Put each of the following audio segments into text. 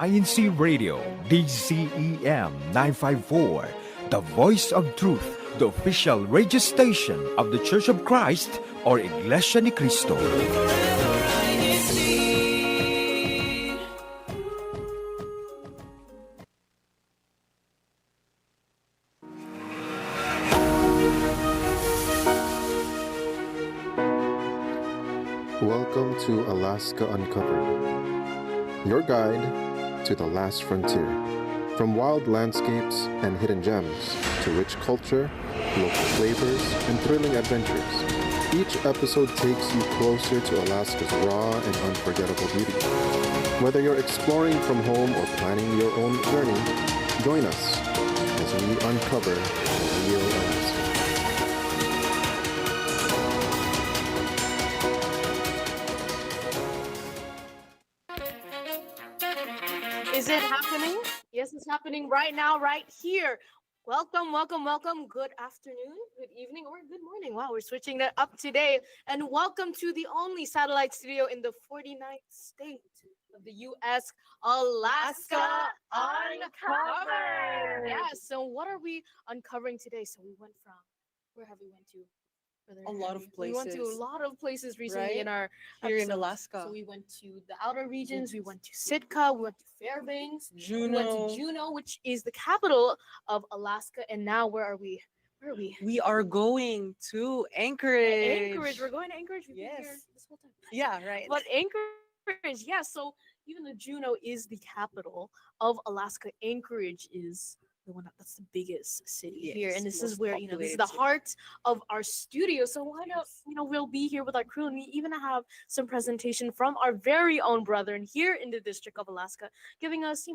INCRadio, DCEM 954, the voice of truth, the official radio station of the Church of Christ or Iglesianicristo. Welcome to Alaska Uncovered, your guide to the last frontier. From wild landscapes and hidden gems to rich culture, local flavors, and thrilling adventures, each episode takes you closer to Alaska's raw and unforgettable beauty. Whether you're exploring from home or planning your own journey, join us as we uncover the real Alaska. Is it happening? Yes, it's happening right now, right here. Welcome, welcome, welcome. Good afternoon, good evening, or good morning. Wow, we're switching that up today. And welcome to the only satellite studio in the 49th state of the U.S., Alaska Uncovered. Yes, so what are we uncovering today? So we went from, where have we went to? A lot of We went to a places, lot of places recently right? in our Here in episodes. Alaska. So we went to the outer regions, we went to Sitka, we went to Fairbanks, we went to Juneau. Juneau, which is the capital of Alaska. And now where are we? Where are we? We are going to Anchorage. Anchorage. We're going to Anchorage. We've been here Yes. this whole time. Yeah, right. But Anchorage, yeah. So even though Juneau is the capital of Alaska, Anchorage is the one that's the biggest city here, Yes, and this most is where this is populated the city. heart of our studio. So why not we'll be here with our crew, and we even have some presentation from our very own brethren here in the District of Alaska, giving us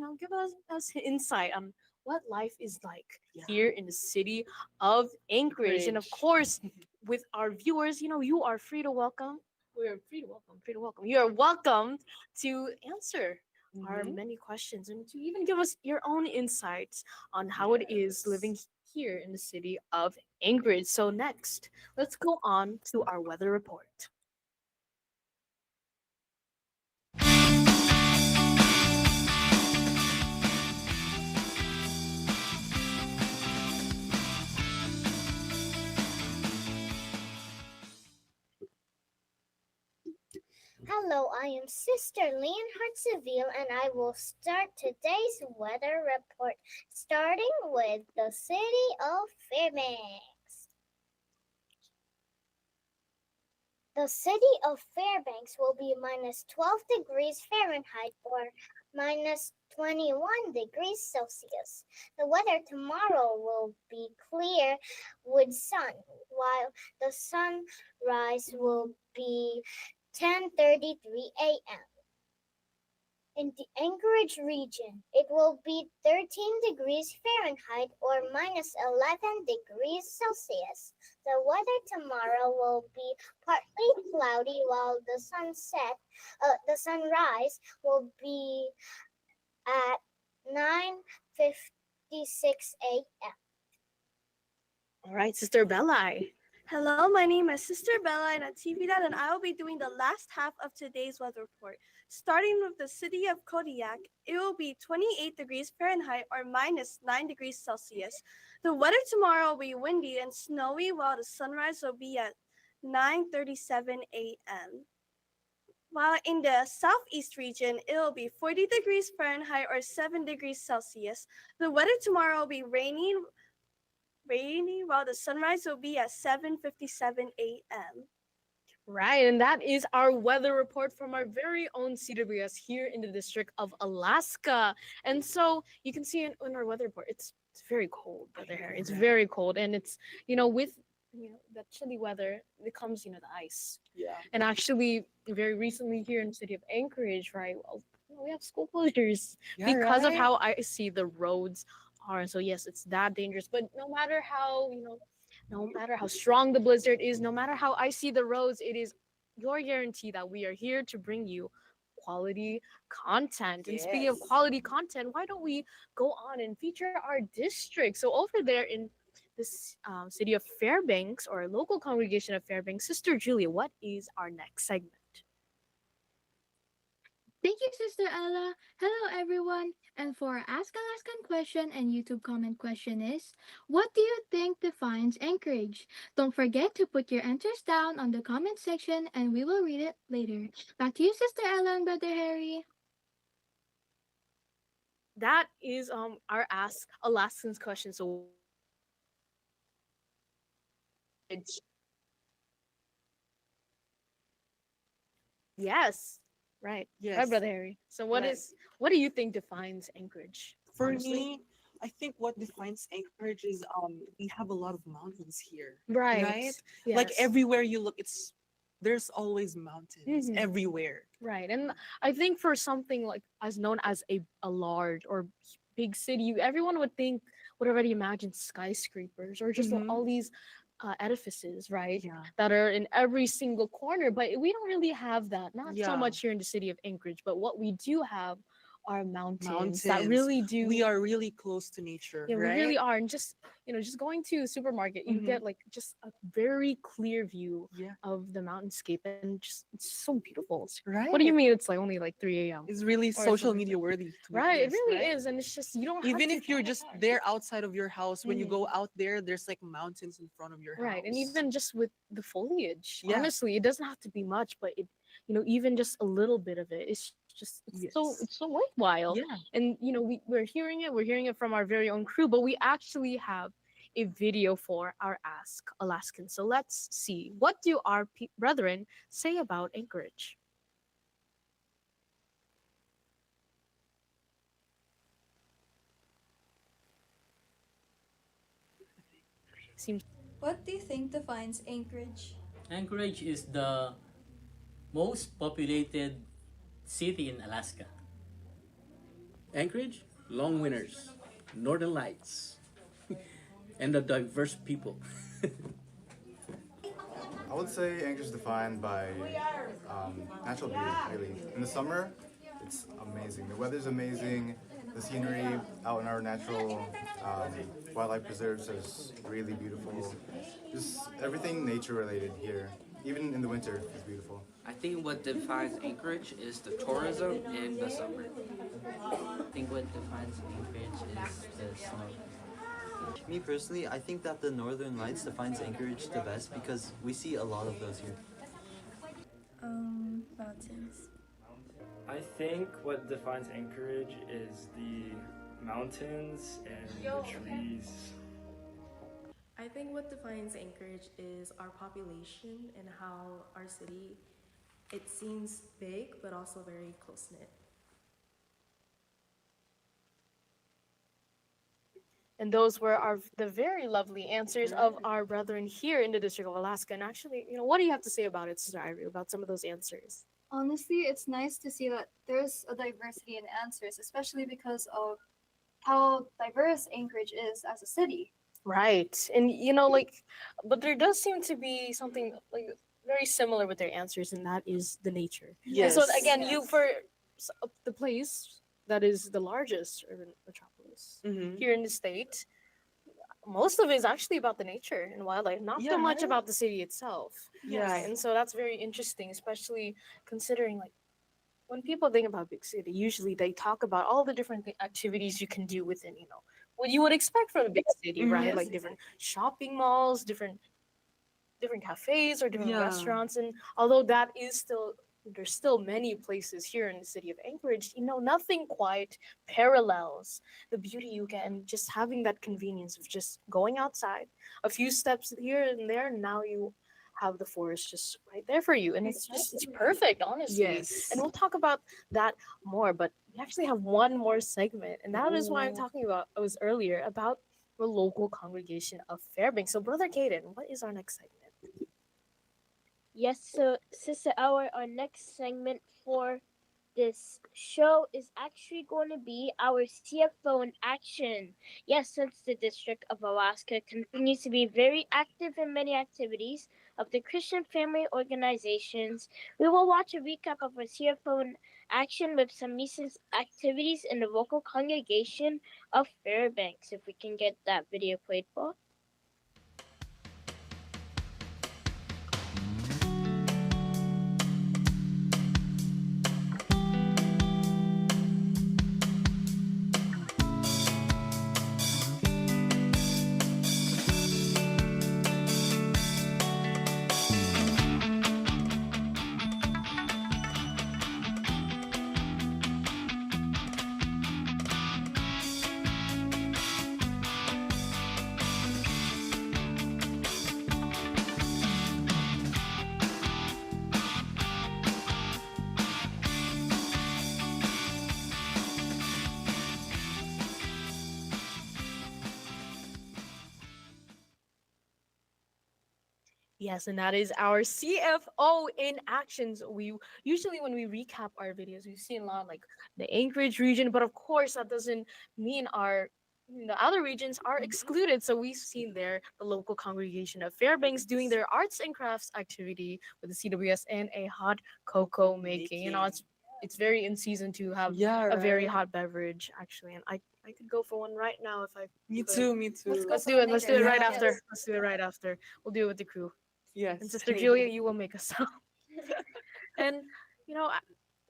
us insight on what life is like here in the city of Anchorage. And of Anchorage. course, with our viewers, you are free to welcome. We're free to welcome. You are welcome to answer our Mhm. many questions and to even give us your own insights on how it is living here in the city of Anchorage. So next, let's go on to our weather report. Hello, I am Sister Leonhardt Seville, and I will start today's weather report, starting with the city of Fairbanks. The city of Fairbanks will be minus 12 degrees Fahrenheit or minus 21 degrees Celsius. The weather tomorrow will be clear with sun, while the sunrise will be 10:33 a.m. In the Anchorage region, it will be 13 degrees Fahrenheit or minus 11 degrees Celsius. The weather tomorrow will be partly cloudy, while the sunrise will be at 9:56 a.m. All right, Sister Bella. Hello, my name is Sister Bella and I'm TV Dad, and I will be doing the last half of today's weather report. Starting with the city of Kodiak, it will be 28 degrees Fahrenheit or minus 9 degrees Celsius. The weather tomorrow will be windy and snowy, while the sunrise will be at 9:37 a.m. While in the southeast region, it will be 40 degrees Fahrenheit or 7 degrees Celsius. The weather tomorrow will be rainy, while the sunrise will be at 7:57 a.m. Right, and that is our weather report from our very own CWS here in the District of Alaska. And so you can see in our weather report, it's very cold weather here. It's very cold, and it's with that chilly weather, it comes the ice. Yeah. And actually, very recently here in the city of Anchorage, right? Well, we have school closures Yeah, because of right? how icy the roads are. So yes, it's that dangerous. But no matter how no matter how strong the blizzard is, no matter how icy the roads, it is your guarantee that we are here to bring you quality content. And speaking of Yes. quality content, why don't we go on and feature our district? So over there in this city of Fairbanks, or local congregation of Fairbanks, Sister Julia, what is our next segment? Thank you, Sister Ella. Hello, everyone. And for our Ask Alaskan question and YouTube comment question is, what do you think defines Anchorage? Don't forget to put your answers down on the comment section and we will read it later. Back to you, Sister Ella and Brother Harry. That is our Ask Alaskans question. So it's- yes, right, right, Yes. Brother Harry. So what Right. is what do you think defines Anchorage? For honestly? me, I think what defines Anchorage is we have a lot of mountains here. Right. Right? Like Yes. everywhere you look, there's always mountains Mhm. everywhere. Right. And I think for something like as known as a large or big city, everyone would already imagine skyscrapers or just Mhm. all these edifices, right? Yeah. That are in every single corner. But we don't really have that. Not so Yeah. much here in the city of Anchorage, but what we do have are mountains that Mountains. really do. We are really close to nature, Yeah, we right? really are. And just just going to a supermarket, you Mhm. get like just a very clear view Yeah. of the mountainscape, and just it's so beautiful. Right. What do you mean it's like only like 3 a.m.? It's really Or social something. media worthy. To be Right, it honest, really right? is, and it's just you don't have Even to if you're drive just far. there outside of your house, when you Mhm. go out there, there's like mountains in front of your Right, and house. even just with the foliage, Yeah. honestly, it doesn't have to be much, but even just a little bit of it, Yes. it's so worthwhile. Yeah. And we're hearing it from our very own crew, but we actually have a video for our Ask Alaskan. So let's see, what do our brethren say about Anchorage? Seems What do you think defines Anchorage? Anchorage is the most populated city in Alaska. Anchorage, long winters, northern lights, and the diverse people. I would say Anchorage is defined by natural beauty, really. In the summer, it's amazing. The weather's amazing. The scenery out in our natural wildlife preserves is really beautiful. Just everything nature related here, even in the winter, is beautiful. I think what defines Anchorage is the tourism in the summer. I think what defines Anchorage is the snow. Me personally, I think that the Northern Lights defines Anchorage the best because we see a lot of those here. Mountains. I think what defines Anchorage is the mountains and the trees. I think what defines Anchorage is our population and how our city, it seems big but also very close-knit. And those were the very lovely answers of our brethren here in the District of Alaska. And actually, what do you have to say about it, Sister Irie, about some of those answers? Honestly, it's nice to see that there's a diversity in answers, especially because of how diverse Anchorage is as a city. Right. And but there does seem to be something like very similar with their answers, and that is the nature. And so Yes. again, the place that is the largest urban metropolis Mhm. here in the state, most of it is actually about the nature and wildlife, not Yeah, so much right? about the city itself. Yes. Right. And so that's very interesting, especially considering like when people think about big city, usually they talk about all the different activities you can do within, what you would expect from a big city, right? Mhm. Like different shopping malls, different cafes or different Yeah. restaurants. And although there's still many places here in the city of Anchorage, nothing quite parallels the beauty you get and just having that convenience of just going outside, a few steps here and there, and now you have the forest just right there for you. And it's perfect, honestly. Yes. And we'll talk about that more, but we actually have one more segment, and that is why I'm Ooh. talking about it was earlier about the local congregation of Fairbanks. So Brother Caden, what is our next segment? Yes, so Sister Hour, our next segment for this show is actually going to be our CFO in action. Yes, since the District of Alaska continues to be very active in many activities of the Christian family organizations, we will watch a recap of our CFO in action with some recent activities in the local congregation of Fairbanks. If we can get that video played, Paul. Yes, and that is our CFO in actions. We usually, when we recap our videos, we've seen a lot like the Anchorage region, but of course that doesn't mean the other regions are excluded. So we've seen there the local congregation of Fairbanks doing their arts and crafts activity with the CWS and a hot cocoa making. It's very in season to have a very hot beverage actually, and I could go for one right now if I Me could. too, me too. Let's do it. Let's do it right after. Yes. Let's do it right after. We'll do it with the crew. Yes. And Sister Julia, you will make us sound. And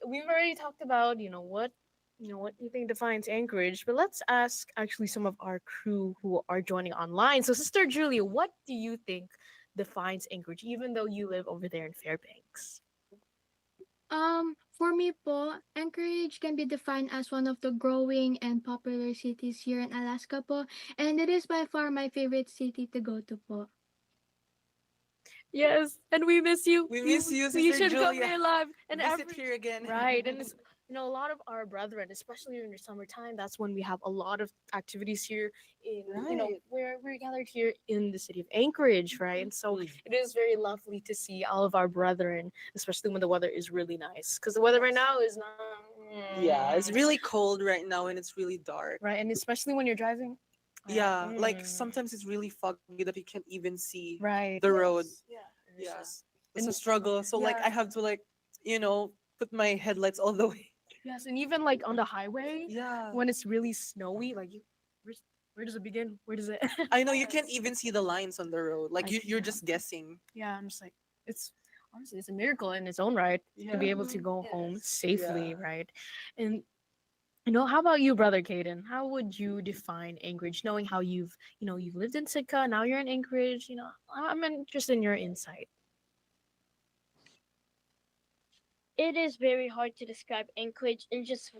we've already talked about what you think defines Anchorage, but let's ask actually some of our crew who are joining online. So, Sister Julia, what do you think defines Anchorage, even though you live over there in Fairbanks? For me po, Anchorage can be defined as one of the growing and popular cities here in Alaska po, and it is by far my favorite city to go to po. Yes, and we miss you. We miss you, You Sister should come Julia. here live. And Visit here again. right, and it's, a lot of our brethren, especially in the summertime, that's when we have a lot of activities here in Right. where we're gathered here in the city of Anchorage, right? And so it is very lovely to see all of our brethren, especially when the weather is really nice, because the weather right now is not. Yeah, it's really cold right now and it's really dark. Right, and especially when you're driving. Yeah, like sometimes it's really foggy that you can't even see Right. the road. Yeah. It's a struggle. So like I have to put my headlights all the way. Yes, and even like on the highway, Yeah. when it's really snowy, like where does it begin? Where does it? I know you can't even see the lines on the road. Like you're just guessing. Yeah, I'm just like it's honestly it's a miracle in its own right to be able to go home safely, right? And how about you, brother Caden? How would you define Anchorage, knowing how you've lived in Sitka, now you're in Anchorage? I'm interested in your insight. It is very hard to describe Anchorage in just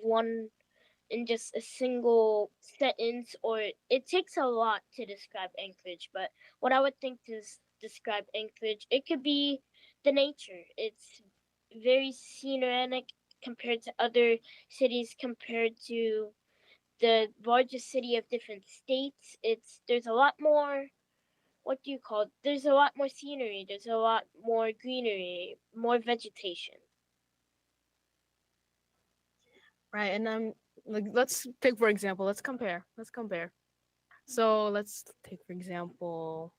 a single sentence, or it takes a lot to describe Anchorage. But what I would think to describe Anchorage, it could be the nature. It's very scenic compared to other cities, compared to the largest city of different states. There's a lot more, what do you call it? There's a lot more scenery, there's a lot more greenery, more vegetation. Right, and like let's take for example, let's compare. So let's take for example,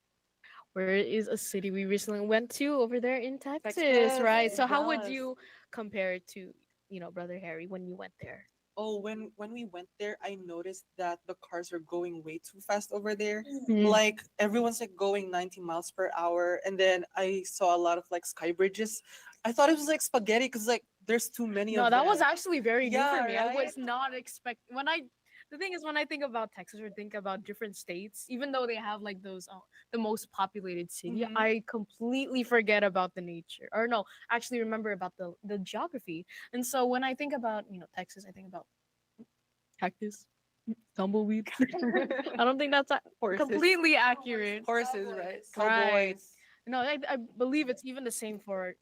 where is a city we recently went to over there in Texas, right? So how would yes. you compare it to, Brother Harry, when you went there? Oh, when we went there, I noticed that the cars are going way too fast over there. Mhm. Like everyone's like going 90 miles per hour, and then I saw a lot of like sky bridges. I thought it was like spaghetti because like there's too many No, of that them. was actually very new for Yeah, me. I right? was not expect the thing is when I think about Texas or think about different states, even though they have like those the most populated city, Mhm. I completely forget about the nature. Or no, actually remember about the geography. And so when I think about, Texas, I think about cactus, tumbleweed. I don't think that's Horses. completely accurate. Horses, right? Right. Cowboys. No, I believe it's even the same for,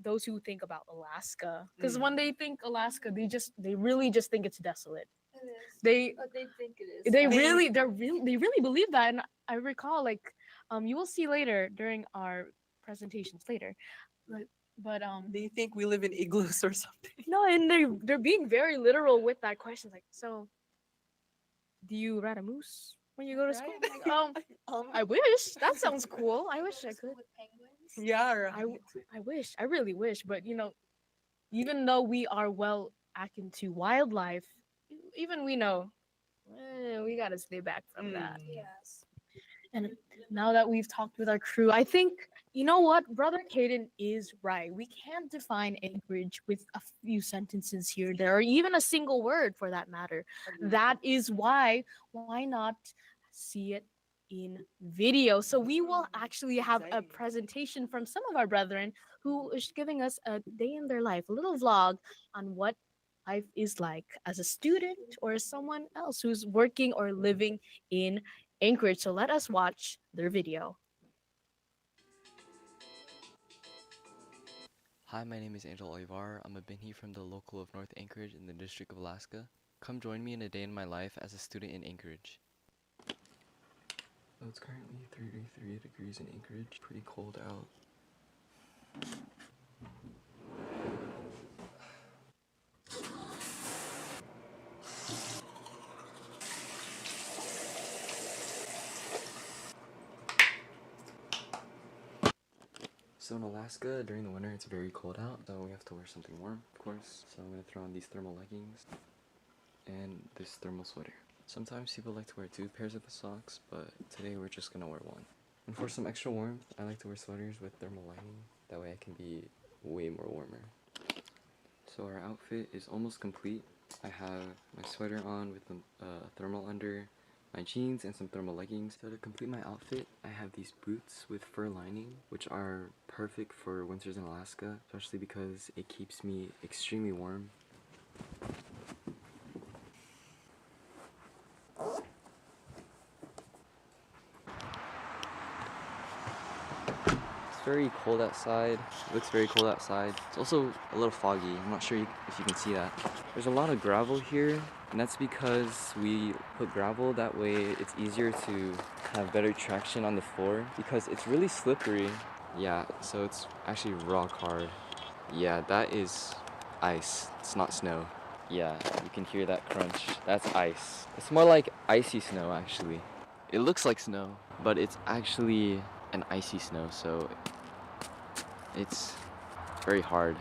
those who think about Alaska. Because when they think Alaska, they really just think it's desolate. It is. They But they think it is. they really believe that. And I recall like you will see later during our presentations later. But They think we live in igloos or something. no, and they're being very literal with that question. Like, so do you ride a moose when you go to school? I'm like, I wish. That sounds cool. I wish I could. Yeah, right. I wish. I really wish. But even though we are well akin to wildlife, even we know we gotta stay back from that. Yes. And now that we've talked with our crew, I think you know what, Brother Caden is right. We can't define Anchorage with a few sentences here, there, or even a single word for that matter. That is why not see it in video? So we will actually have a presentation from some of our brethren who is giving us a day in their life, a little vlog on what life is like as a student or as someone else who's working or living in Anchorage. So let us watch their video. Hi, my name is Angel Olivar. I'm a Binhi from the local of North Anchorage in the District of Alaska. Come join me in a day in my life as a student in Anchorage. So it's currently 33 degrees in Anchorage. Pretty cold out. So in Alaska, during the winter, it's very cold out, so we have to wear something warm, of course. So I'm gonna throw on these thermal leggings and this thermal sweater. Sometimes people like to wear 2 pairs of socks, but today we're just gonna wear 1. And for some extra warmth, I like to wear sweaters with thermal lining. That way I can be way more warmer. So our outfit is almost complete. I have my sweater on with the thermal under, my jeans, and some thermal leggings. So to complete my outfit, I have these boots with fur lining, which are perfect for winters in Alaska, especially because it keeps me extremely warm. It's very cold outside. It looks very cold outside. It's also a little foggy. I'm not sure if you can see that. There's a lot of gravel here, and that's because we put gravel. That way it's easier to have better traction on the floor because it's really slippery. Yeah, so it's actually rock hard. Yeah, that is ice. It's not snow. Yeah, you can hear that crunch. That's ice. It's more like icy snow, actually. It looks like snow, but it's actually an icy snow, so it's very hard.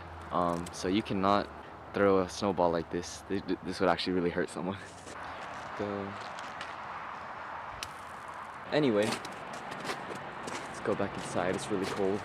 So you cannot throw a snowball like this. This would actually really hurt someone. So anyway, let's go back inside. It's really cold.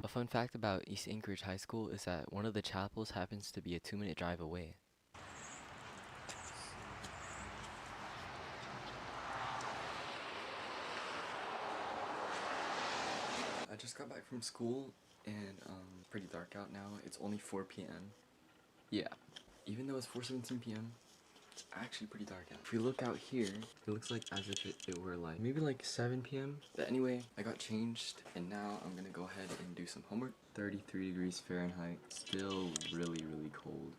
A fun fact about East Anchorage High School is that one of the chapels happens to be a 2-minute drive away. I just got back from school and pretty dark out now. It's only 4 p.m. Yeah, even though it's 4:17 p.m., it's actually pretty dark out. If we look out here, it looks like as if it were like maybe like 7 p.m. But anyway, I got changed and now I'm gonna go ahead and do some homework. 33 degrees Fahrenheit, still really, really cold.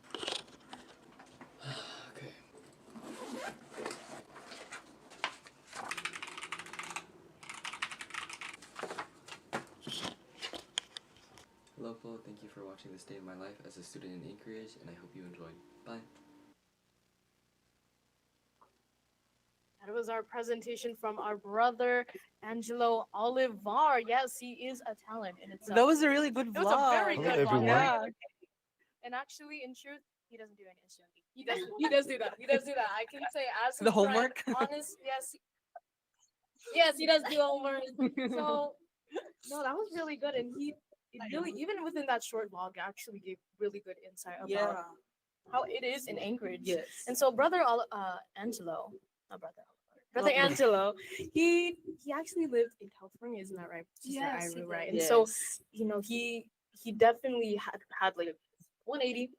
Okay. Hello, Flo. Thank you for watching this day of my life as a student in Anchorage, and I hope you enjoyed. Bye. That was our presentation from our brother Angelo Olivar. Yes, he is a talent in itself. That was a really good It was a very vlog. good Hello, vlog. everyone. Very Yeah. entertaining. And actually, in truth, he doesn't do any instrumenting. He does. He does do that. He does do that. I can say as The his friend, homework? honest, yes, yes, he does do homework. So no, that was really good, and it really even within that short vlog actually gave really good insight about Yeah. how it is in Anchorage. Yes. And so Angelo, not brother Oh. Angelo, he actually lived in California, isn't that right? Sister Yes, he Iru, did. right? And so Yes. he definitely had like a 180.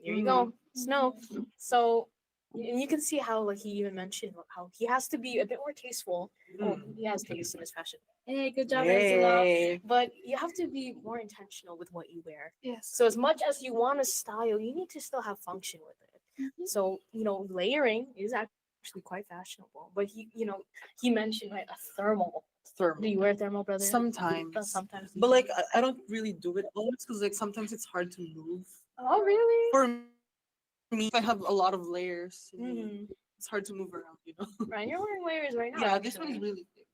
Here you go, snow. So and you can see how like he even mentioned how he has to be a bit more tasteful. Oh, he has taste in his fashion. Hey, good job, Angelo. Hey. But you have to be more intentional with what you wear. Yes. So as much as you want to style, you need to still have function with it. So, layering is actually quite fashionable. But he mentioned like a thermal. Thermal. Do you wear thermal, brother? Sometimes. Sometimes. But like I don't really do it always because like sometimes it's hard to move. Oh, really? For me, I have a lot of layers. Mhm. It's hard to move around, you know. Right, you're wearing layers right now. Yeah, this actually. one's really thick.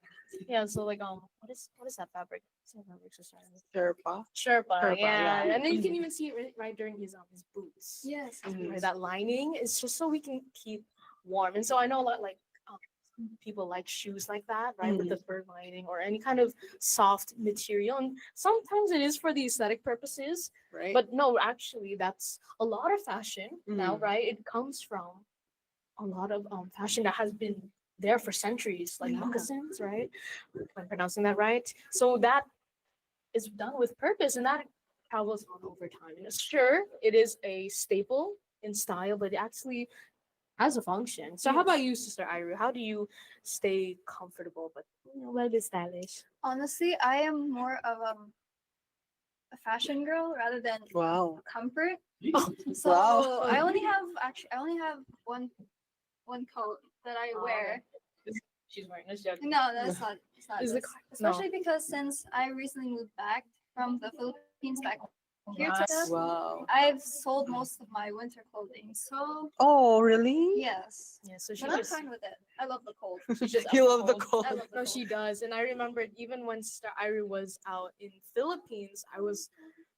Yeah, so like what is that fabric? What's that fabric sister? Sherpa. Sherpa, yeah. yeah. And then you can even see it right during his boots. Yes. Right, that lining is just so we can keep warm. And so I know a lot like people like shoes like that, right, with the fur lining or any kind of soft material. And sometimes it is for the aesthetic purposes, Right. but no, actually, that's a lot of fashion now, Mhm. right? It comes from a lot of fashion that has been there for centuries, like moccasins, right? If I'm pronouncing that right. So that is done with purpose, and that travels on over time. And sure, it is a staple in style, but it actually has a function. So how about you, Sister Iru? How do you stay comfortable but well stylish? Honestly, I am more of a fashion girl rather than Wow. comfort. Oh, So wow. I only have one coat that I wear. She's wearing this jacket. No, that's not. It's not. Is the This. car- Especially no. because since I recently moved back from the Philippines back here to Nice. Wow. I've sold most of my winter clothing. So Oh, really? yes. Yeah, so she But I'm just fine with it. I love the cold. she just You up love the cold. I love the No, cold. she does. And I remember even when Sister Iru was out in Philippines, I was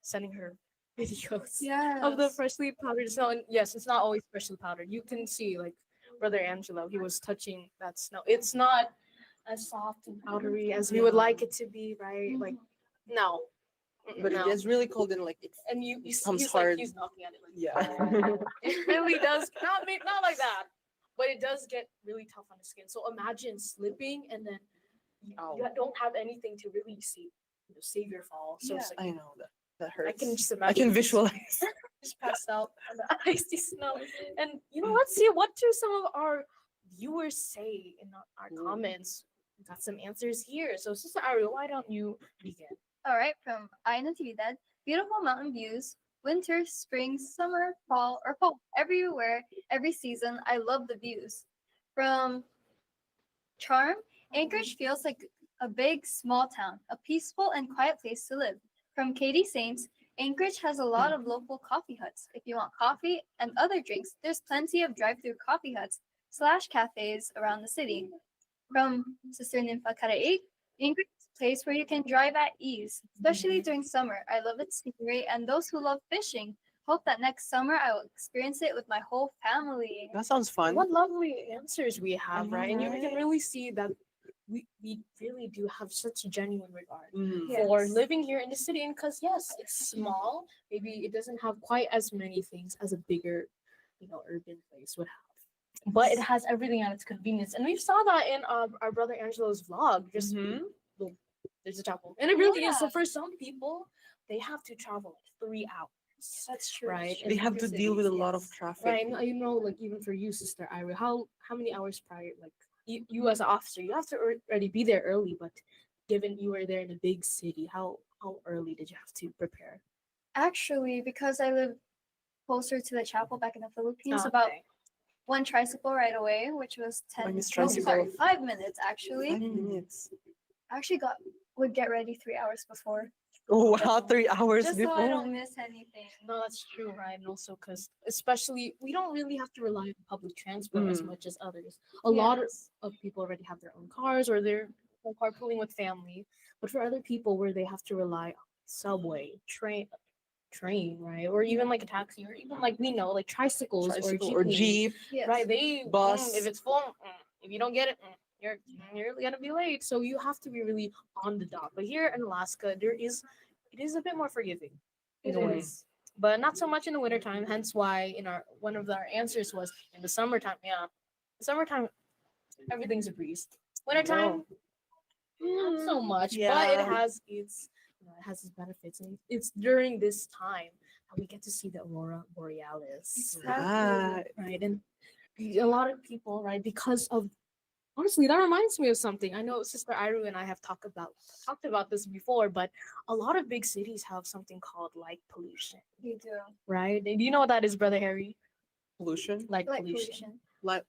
sending her videos of the Yes. freshly powdered snow. And yes, it's not always freshly powdered. You can see like Brother Angelo, he was touching that snow. It's not as soft and powdery as we would like it to be, right? Like no. But it No. gets really cold and like And you comes he's hard. like he's knocking at it like Yeah. it really does not like that, but it does get really tough on the skin. So imagine slipping and then you don't have anything to really see, save your fall. So it's like I know that hurts. I can just I imagine. can visualize. Just passed out on the icy snow. And let's see what do some of our viewers say in our comments. We got some answers here. So Sister Ariel, why don't you begin? All right, from INCradio, beautiful mountain views, winter, spring, summer, fall, or fall, everywhere, every season. I love the views. From Charm, Anchorage feels like a big, small town, a peaceful and quiet place to live. From Katie Saints, Anchorage has a lot of local coffee huts. If you want coffee and other drinks, there's plenty of drive-through coffee huts / cafes around the city. From Sister Nympha Karaig, Anchorage is a place where you can drive at ease, especially during summer. I love its scenery and those who love fishing. Hope that next summer I will experience it with my whole family. That sounds fun. What lovely answers we have, know, right? And you right? can really see that we really do have such a genuine regard Mm. for Yes. living here in the city. And because yes, it's small, maybe it doesn't have quite as many things as a bigger, urban place would have. But it has everything at its convenience. And we saw that in our brother Angelo's vlog. Just boom, there's a chapel. And it really is. So Yeah. for some people, they have to travel like 3 hours. That's true. Right. They in have bigger to deal with a cities, lot of yes. traffic. Right. And like even for you, Sister Ira, how many hours prior, like you as an officer, you have to already be there early, but given you were there in a big city, how early did you have to prepare? Actually, because I live closer to the chapel back in the Philippines, Oh, about okay. one tricycle right away, which was 10, Minus no, sorry, tricycle. 5 minutes actually. 5 minutes. I actually would get ready 3 hours before, Oh wow, 3 hours just before. so I don't miss anything. No, that's true, right? And also because, especially, we don't really have to rely on public transport as much as others. A lot Yes. of people already have their own cars or they're carpooling with family. But for other people, where they have to rely on subway, train, right, or even like a taxi, or even like like tricycles Tricycle or or jeepneys, jeep. Yes. right? They Bus. if it's full, if you don't get it, you're gonna be late. So you have to be really on the dot. But here in Alaska, it is a bit more forgiving in a way, but not so much in the wintertime. Hence why in our one of our answers was in the summertime. Yeah, summertime everything's a breeze. Wintertime, not so much, but it Yeah. has its it has its benefits, and it's during this time that we get to see the aurora borealis. Right. Right, and a lot of people, right, because of honestly, that reminds me of something. I know Sister Iru and I have talked about this before, but a lot of big cities have something called light pollution, You do. right? And do you know what that is, Brother Harry? Pollution. Light Light pollution. Like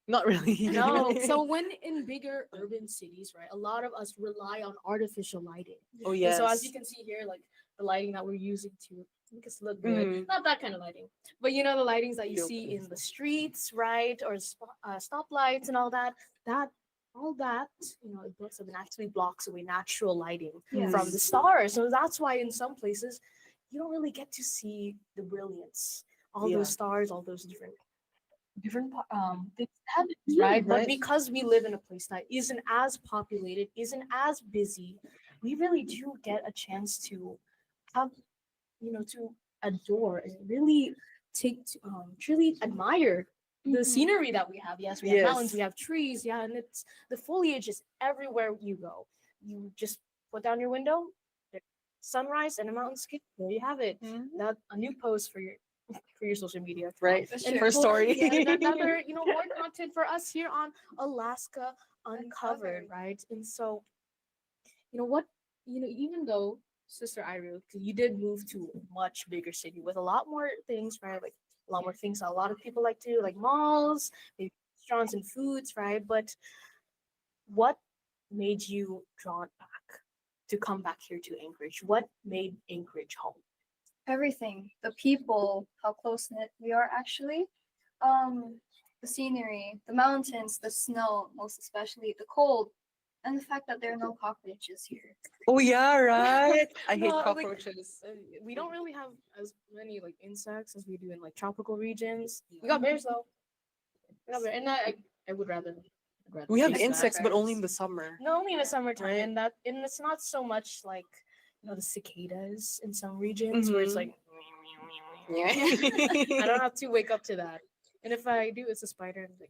not really. No. So when in bigger urban cities, right, a lot of us rely on artificial lighting. Oh And yes. so as you can see here, like the lighting that we're using to make us look good, Mhm. not that kind of lighting, but the lightings that you Feel see good. in the streets, right, or stoplights and all that. All that it builds up and actually blocks away natural lighting from the Yes. stars. So that's why in some places you don't really get to see the brilliance, all Yeah. those stars, all those different heavens, Yeah, right? But right. because we live in a place that isn't as populated, isn't as busy, we really do get a chance to have, to adore and really truly admire the scenery that we have. Yes, we have mountains, we Yes. have trees, yeah, and it's the foliage is everywhere you go. You just put down your window, there's sunrise and a mountainscape. There you have it. That a new post for your for your social media account. Right. For And sure. story. yeah, and another, more content for us here on Alaska Uncovered, Uncovered. right? And so, what, even though Sister Iru, 'cause you did move to a much bigger city with a lot more things, right? Like a lot more things that a lot of people like to do, like malls, maybe restaurants and foods, right? But what made you drawn back to come back here to Anchorage? What made Anchorage home? Everything. The people, how close knit we are actually. Um, the scenery, the mountains, the snow, most especially the cold, and the fact that there are no cockroaches here. Oh yeah, right. I hate No, like, cockroaches. we don't really have as many like insects as we do in like tropical regions. We got bears though. We got bears, and I would rather. I'd rather We have chase insects, but only in bears. the summer. No, only in the summertime, Right. and it's not so much like the cicadas in some regions where it's Mhm. like I don't have to wake up to that, and if I do, it's a spider. I'm like,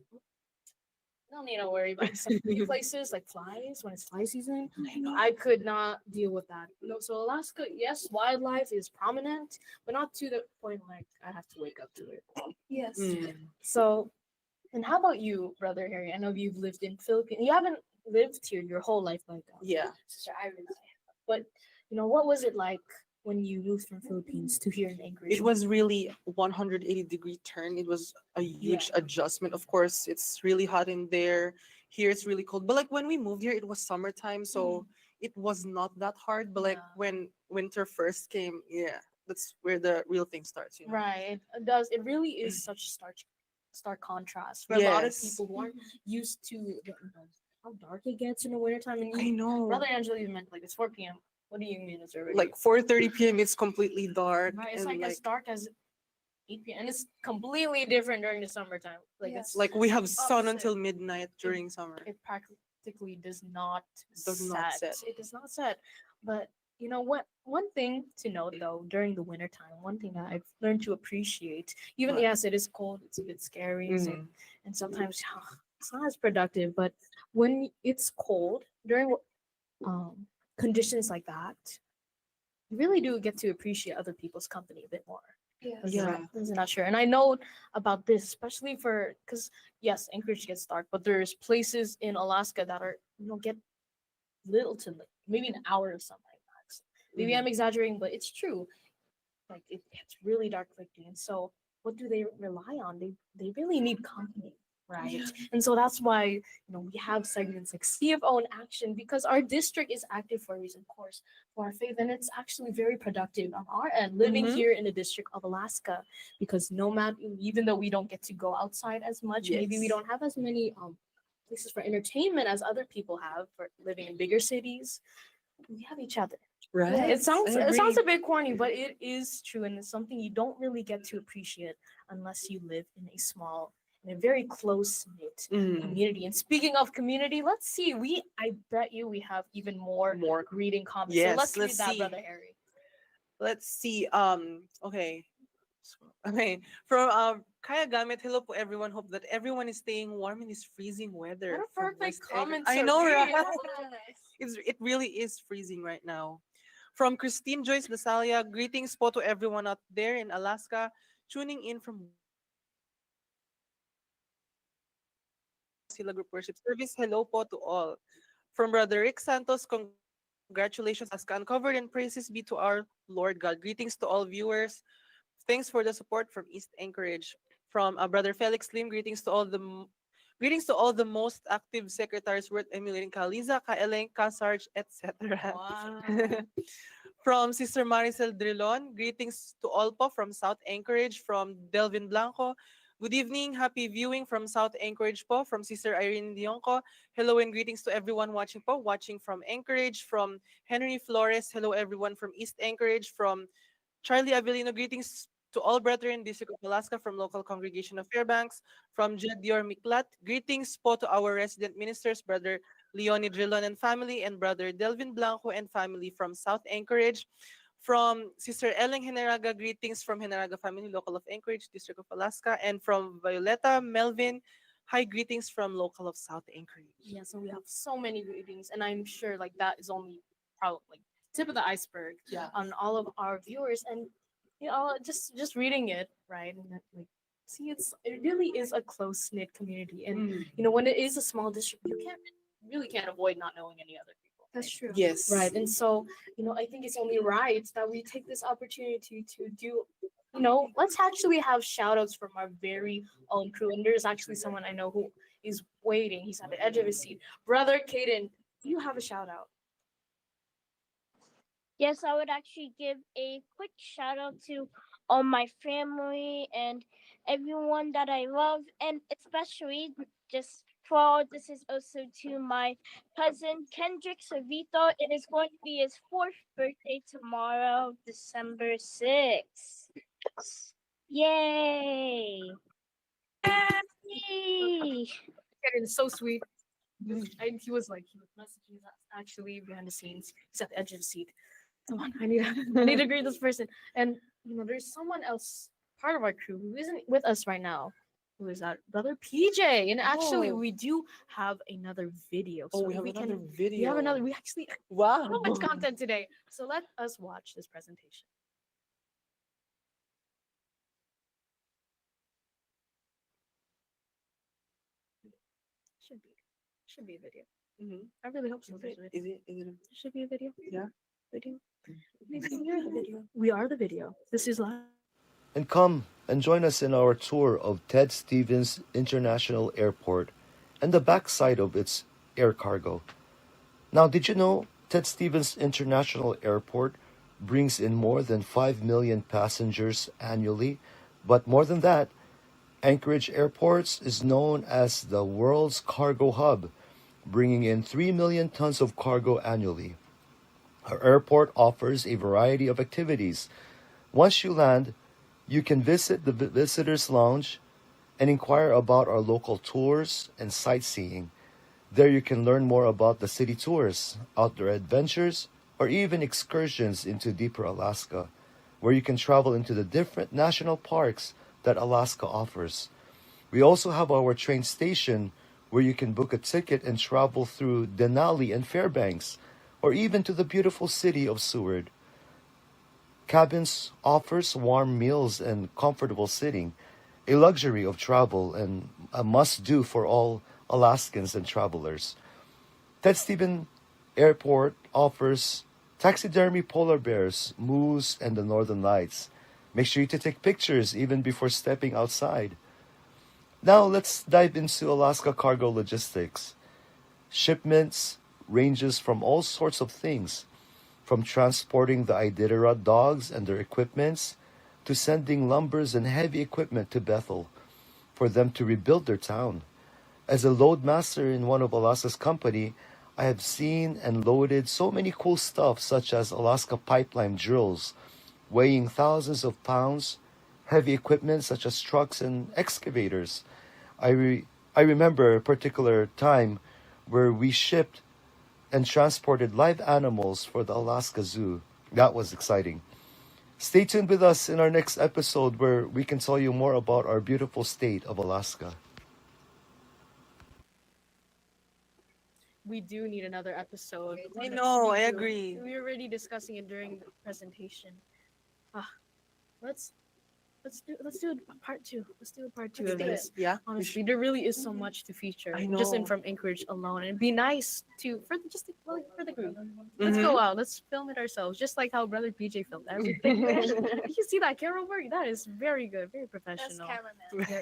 I don't need to worry about some places like flies when it's fly season. I could not deal with that. No, so Alaska, yes, wildlife is prominent, but not to the point like I have to wake up to it. Yes. So, and how about you, brother Harry? I know you've lived in Philippines. You haven't lived here your whole life like Yeah. Sister Iris. But what was it like when you moved from Philippines to here in Anchorage? It was really 180-degree turn. It was a huge adjustment. Of course, it's really hot in there. Here it's really cold. But like when we moved here, it was summertime, so it was not that hard. But like when winter first came, yeah, that's where the real thing starts, you know. Right. It does. It really is such a stark contrast for a lot of Yes. people who aren't used to how dark it gets in the wintertime. And I know. Brother Angela even meant like it's 4 p.m. What do you mean it's already Like 4:30 p.m. it's completely dark. right? It's and like as dark as 8 p.m. And it's completely different during the summertime. Like it's like we have sun opposite. until midnight during summer. It practically does not Does not set. It does not set. But what? One thing to note though, during the wintertime, one thing that I've learned to appreciate, even What? yes, it is cold, it's a bit scary, Mhm. and sometimes it's not as productive. But when it's cold during um conditions like that, you really do get to appreciate other people's company a bit more. Yes. Yeah. I'm not sure. And I know about this, especially because yes, Anchorage gets dark, but there's places in Alaska that are, get little to maybe an hour of sunlight max. Maybe I'm exaggerating, but it's true. Like it gets really dark quickly. And so what do they rely on? They really need company. Right. And so that's why, we have segments like CFO in action because our district is active for a reason, of course, for our faith. And it's actually very productive on our end, living Mhm. here in the District of Alaska, because no matter, even though we don't get to go outside as much, maybe we Yes. don't have as many places for entertainment as other people have for living in bigger cities, we have each other. Right. Yeah, it sounds I it sounds agree. a bit corny, but it is true, and it's something you don't really get to appreciate unless you live in a very close knit community. And speaking of community, let's see. I bet you we have even more greeting comments. Yes, So let's read let's that, see. Brother Harry. Let's see. Okay. Okay. From Kaya Gamit, hello po everyone. Hope that everyone is staying warm in this freezing weather. What a from perfect West Egg. comment I to know, read. right? It really is freezing right now. From Christine Joyce Lasalia, greetings po to everyone out there in Alaska, tuning in from Sila Group Worship Service. Hello po to all. From Brother Rick Santos, congratulations, Alaska Uncovered, and praises be to our Lord God. Greetings to all viewers. Thanks for the support from East Anchorage. From Brother Felix Lim, greetings to all the most active secretaries worth emulating Kaliza, Kaeleng, Kasarj, etc. Wow. From Sister Maricel Drilon, greetings to all po from South Anchorage. From Delvin Blanco, good evening, happy viewing from South Anchorage po. From Sister Irene Dionco, hello and greetings to everyone watching po, watching from Anchorage. From Henry Flores, hello everyone from East Anchorage. From Charlie Avellino, greetings to all brethren, District of Alaska, from local congregation of Fairbanks. From Jed Dior Miklat, greetings po to our resident ministers, Brother Leonie Drilon and family, and Brother Delvin Blanco and family from South Anchorage. From Sister Ellen Heneraga, greetings from Heneraga family, local of Anchorage, District of Alaska. And from Violeta Melvin, hi, greetings from local of South Anchorage. Yeah, so we have so many greetings, and I'm sure like that is only probably like tip of the iceberg on all of our viewers. And you know, just reading it, right? And like, see, it really is a close knit community, and you know, when it is a small district, you really can't avoid not knowing any other people. That's true. Yes. Right. And so, you know, I think it's only right that we take this opportunity to do, you know, let's actually have shout outs from our very own crew. And there's actually someone I know who is waiting. He's at the edge of his seat. Brother Caden, do you have a shout out? Yes, I would actually give a quick shout out to all my family and everyone that I love, and especially just for all this is also to my cousin Kendrick Savito. It is going to be his 4th birthday tomorrow, December 6th. Yay! Yay! Caden is so sweet. He was messaging us actually behind the scenes. He's at the edge of the seat. Come on, I need to greet this person. And you know, there's someone else, part of our crew, who isn't with us right now. Who is that? Brother PJ. And actually, Oh. we do have another video. Oh, we have another video. We have another. We actually Wow. so much content today. So let us watch this presentation. Should be a video. I really hope so. Is it? Should be a video. Yeah. Video. We are the video. We are the video. This is live. And come and join us in our tour of Ted Stevens International Airport and the backside of its air cargo. Now, did you know Ted Stevens International Airport brings in more than 5 million passengers annually? But more than that, Anchorage Airports is known as the world's cargo hub, bringing in 3 million tons of cargo annually. Our airport offers a variety of activities. Once you land, you can visit the visitors lounge and inquire about our local tours and sightseeing. There you can learn more about the city tours, outdoor adventures, or even excursions into deeper Alaska, where you can travel into the different national parks that Alaska offers. We also have our train station where you can book a ticket and travel through Denali and Fairbanks, or even to the beautiful city of Seward. Cabins offers warm meals and comfortable sitting, a luxury of travel and a must-do for all Alaskans and travelers. Ted Stevens Airport offers taxidermy polar bears, moose, and the northern lights. Make sure to take pictures even before stepping outside. Now let's dive into Alaska cargo logistics. Shipments ranges from all sorts of things, from transporting the Iditarod dogs and their equipments to sending lumbers and heavy equipment to Bethel for them to rebuild their town. As a load master in one of Alaska's company, I have seen and loaded so many cool stuff such as Alaska pipeline drills, weighing thousands of pounds, heavy equipment such as trucks and excavators. I remember a particular time where we shipped and transported live animals for the Alaska Zoo. That was exciting. Stay tuned with us in our next episode where we can tell you more about our beautiful state of Alaska. We do need another episode. I know, I We do. agree. We were already discussing it during the presentation. Let's do a part 2. Let's do a part 2 Let's of do it. this. Yeah, we Honestly, there really is so much to feature. I Just in know. from Anchorage alone. And it'd be nice to for the group. Let's go out. Let's film it ourselves. Just like how Brother PJ filmed everything. You see that camera work? That is very good, very professional.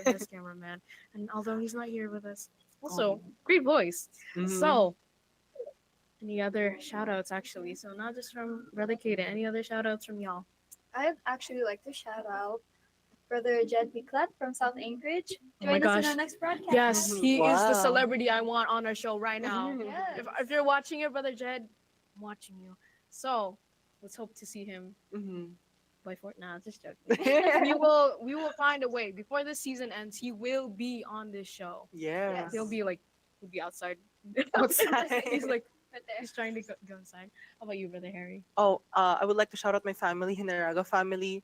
Best cameraman. And although he's not here with us, also great voice. So any other shout outs actually? So not just from Brother Kaden, any other shout outs from y'all? I'd actually like to shout out Brother Jed Miklat from South Anchorage. Oh my Join us in gosh. our next broadcast. Yes, he is the Wow. celebrity I want on our show right now. Yes. If you're watching it, Brother Jed, I'm watching you. So let's hope to see him by Fortnite. Just joking. we will find a way before the season ends. He will be on this show. Yes. He'll be outside. Outside. He's like, He's trying to go inside. How about you, Brother Harry? I would like to shout out my family, Hinaraga family,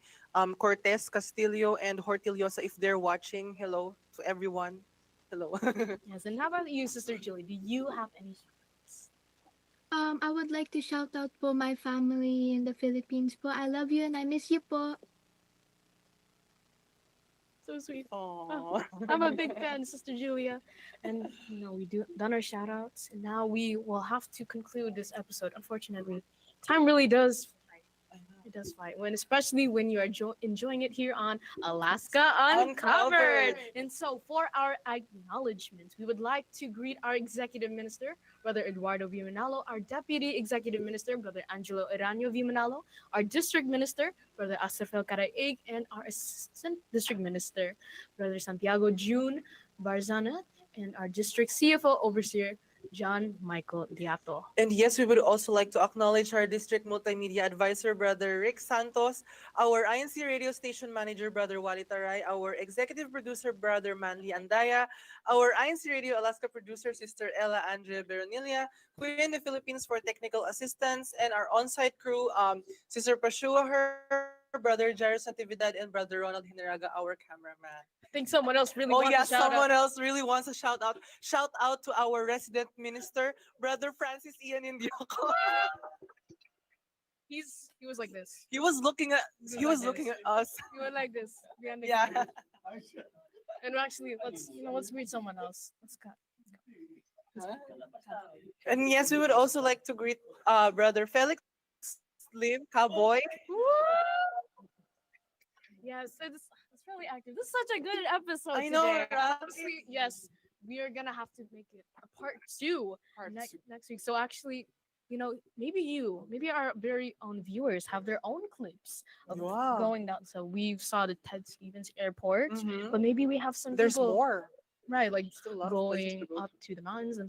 Cortez, Castillo, and Hortillosa. If they're watching, hello to everyone. Hello. Yes, and how about you, Sister Julie? Do you have any shoutouts? I would like to shout out po my family in the Philippines po. I love you and I miss you po. So sweet. I'm a big fan, Sister Julia. And we done our shout outs, and now we will have to conclude this episode. Unfortunately, time really does fight. It does fight. Especially when you are enjoying it here on Alaska Uncovered. And so for our acknowledgements, we would like to greet our Executive Minister, Brother Eduardo V. Manalo, our Deputy Executive Minister, Brother Angelo Eranio V. Manalo, our District Minister, Brother Asrafel Caraig, and our Assistant District Minister, Brother Santiago June Barzana, and our District CFO Overseer, John Michael Diato. And yes, we would also like to acknowledge our District Multimedia Advisor, Brother Rick Santos, our INC radio station manager, Brother Wally Taray, our executive producer, Brother Manly Andaya, our INC Radio Alaska producer, Sister Ella Andrea Beronilia, Kuya in the Philippines for technical assistance, and our on-site crew, Sister Pashua, her Brother Jairo Santividad, and Brother Ronald Hinaraga, our cameraman. I think someone else really Oh wants yeah, to shout someone out. else really wants a shout out. Shout out to our resident minister, Brother Francis Ian Indioko. He was like this. He was looking at us. He went like this behind the Yeah. camera. And actually, let's greet someone else. Let's cut. And yes, we would also like to greet Brother Felix Lim Cowboy. Yes, it's really active. This is such a good episode I know, today. right? Honestly, yes, we are gonna have to make it a part two next week. So actually, maybe our very own viewers have their own clips of going down. So we saw the Ted Stevens Airport, but maybe we have some. There's people, more. right? Like Still a lot of places going to go. up to the mountains.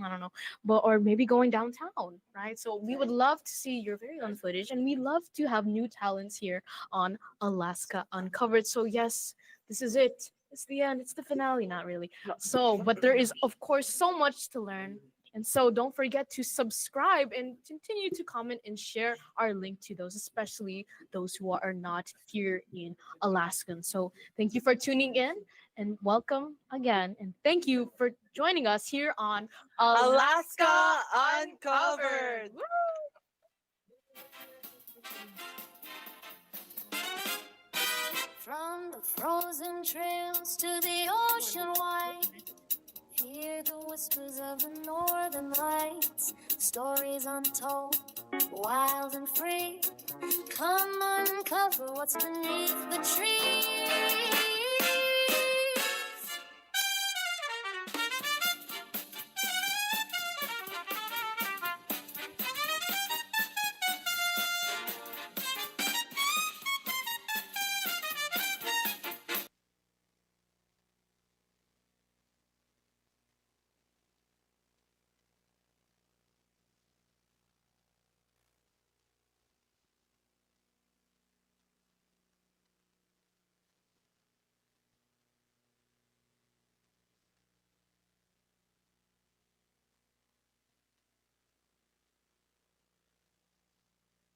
I don't know, or maybe going downtown, right? So we would love to see your very own footage, and we love to have new talents here on Alaska Uncovered. So yes, this is it. It's the end. It's the finale. Not really. So, but there is of course so much to learn. And so don't forget to subscribe and continue to comment and share our link to those, especially those who are not here in Alaska. So thank you for tuning in and welcome again. And thank you for joining us here on Alaska Uncovered. Woo! From the frozen trails to the ocean wide, hear the whispers of the northern lights, stories untold, wild and free. Come uncover what's beneath the trees.